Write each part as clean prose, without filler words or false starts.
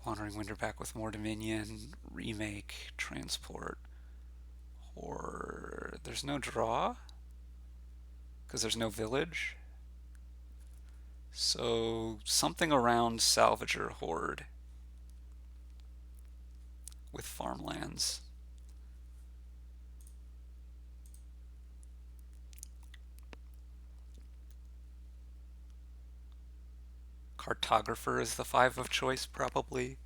Wandering Winder back with more Dominion, remake, transport, or there's no draw because there's no village. So something around Salvager Horde with farmlands. Cartographer is the 5 of choice, probably.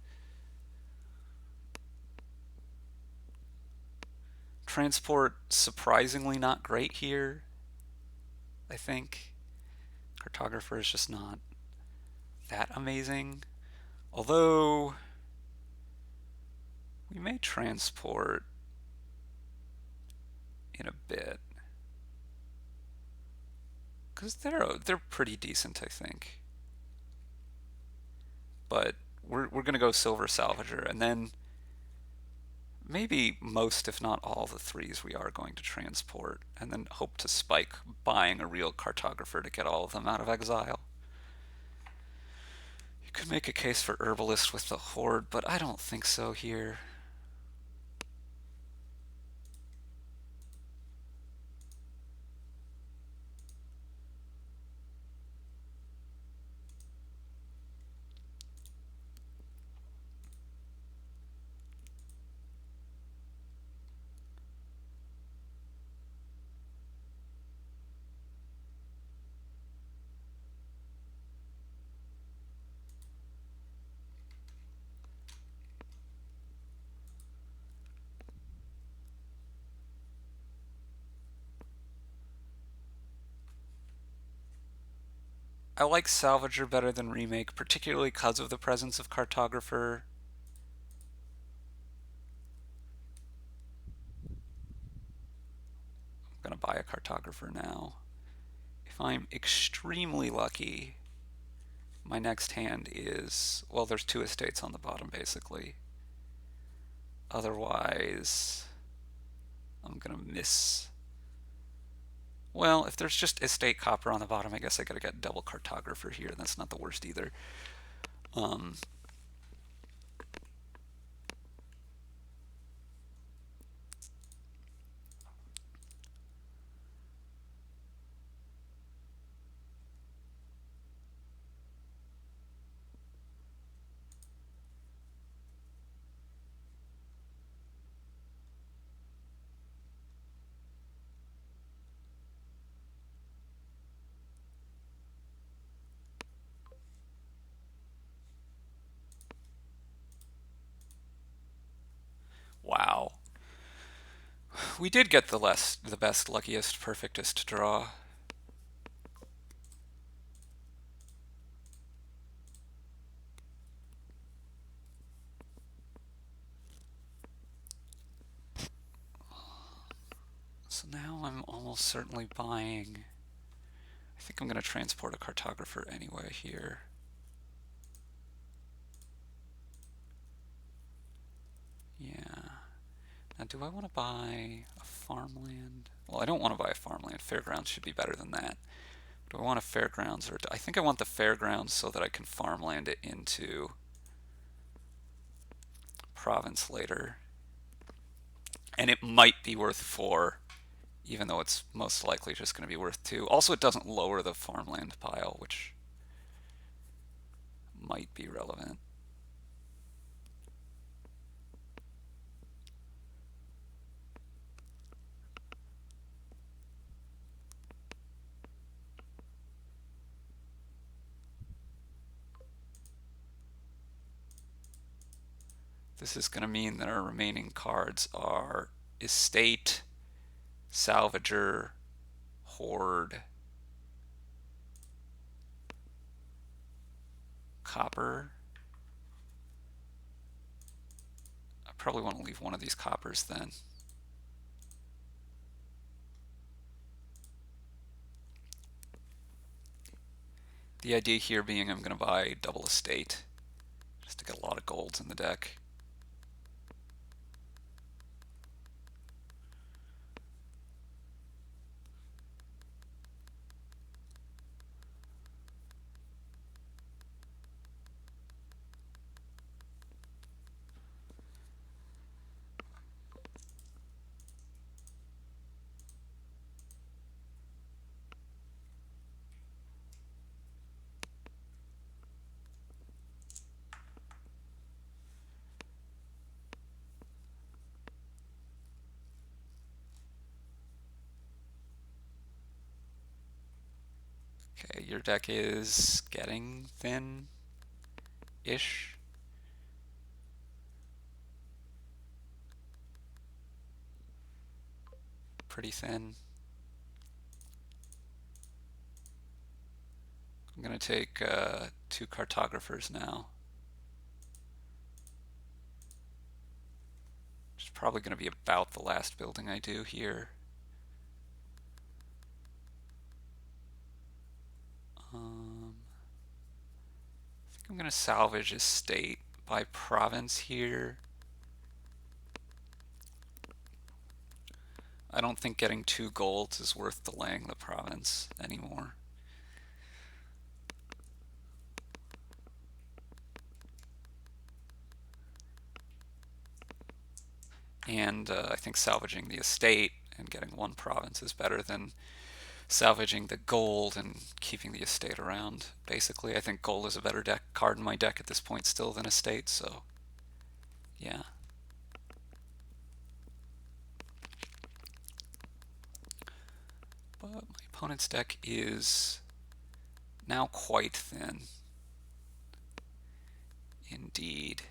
Transport, surprisingly not great here, I think. Cartographer is just not that amazing. Although, we may transport in a bit. Because they're pretty decent, I think. But we're going to go Silver Salvager, and then maybe most, if not all, the 3s we are going to transport, and then hope to spike buying a real cartographer to get all of them out of exile. You could make a case for Herbalist with the Horde, but I don't think so here. I like Salvager better than Remake, particularly because of the presence of Cartographer. I'm going to buy a Cartographer now. If I'm extremely lucky, my next hand is, well, there's 2 estates on the bottom, basically. Otherwise, I'm going to miss. Well, if there's just estate copper on the bottom, I guess I gotta get double cartographer here. That's not the worst either. Um, wow. We did get the best, luckiest, perfectest draw. So now I'm almost certainly buying. I think I'm gonna transport a cartographer anyway here. Yeah. Now, do I want to buy a farmland? Well, I don't want to buy a farmland. Fairgrounds should be better than that. Do I want a fairgrounds, or I think I want the fairgrounds so that I can farmland it into province later. And it might be worth 4, even though it's most likely just going to be worth 2. Also, it doesn't lower the farmland pile, which might be relevant. This is going to mean that our remaining cards are Estate, Salvager, Horde, Copper. I probably want to leave one of these coppers then. The idea here being I'm going to buy double estate just to get a lot of golds in the deck. Okay, your deck is getting thin-ish. Pretty thin. I'm going to take 2 cartographers now. Which is probably going to be about the last building I do here. I think I'm going to salvage estate by province here. I don't think getting 2 golds is worth delaying the province anymore. And I think salvaging the estate and getting 1 province is better than salvaging the gold and keeping the estate around. Basically, I think gold is a better card in my deck at this point still than estate, so yeah. But my opponent's deck is now quite thin. Indeed.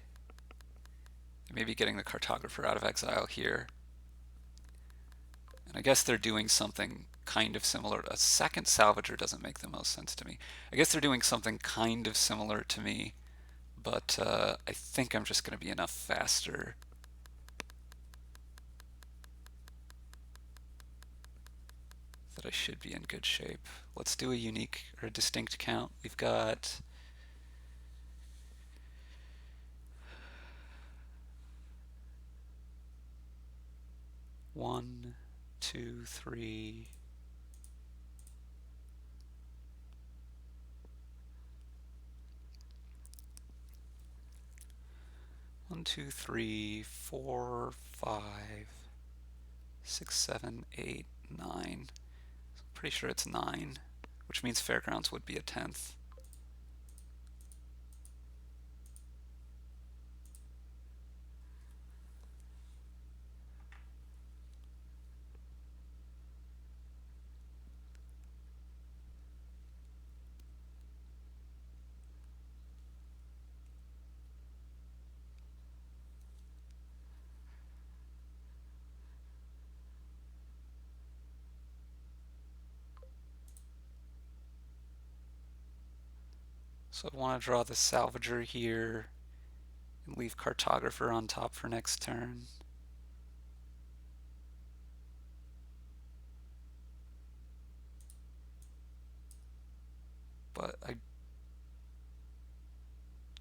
Maybe getting the cartographer out of exile here. And I guess they're doing something kind of similar. A second salvager doesn't make the most sense to me. I guess they're doing something kind of similar to me, but I think I'm just going to be enough faster. That I should be in good shape. Let's do a unique or a distinct count. We've got 1, 2, 3. 1, 2, 3, 4, 5, 6, 7, 8, 9. Pretty sure it's 9, which means Fairgrounds would be a 10th. So I want to draw the Salvager here and leave Cartographer on top for next turn. But I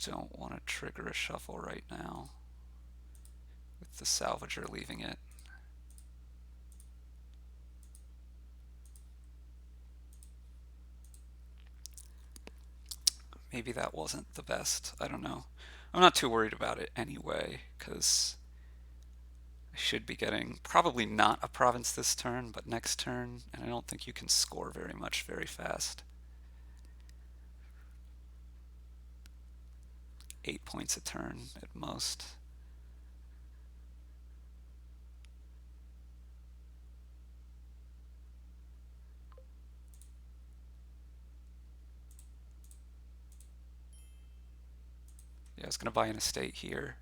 don't want to trigger a shuffle right now with the Salvager leaving it. Maybe that wasn't the best. I don't know. I'm not too worried about it anyway, because I should be getting probably not a province this turn, but next turn, and I don't think you can score very much very fast. 8 points a turn at most. Yeah, I was going to buy an estate here.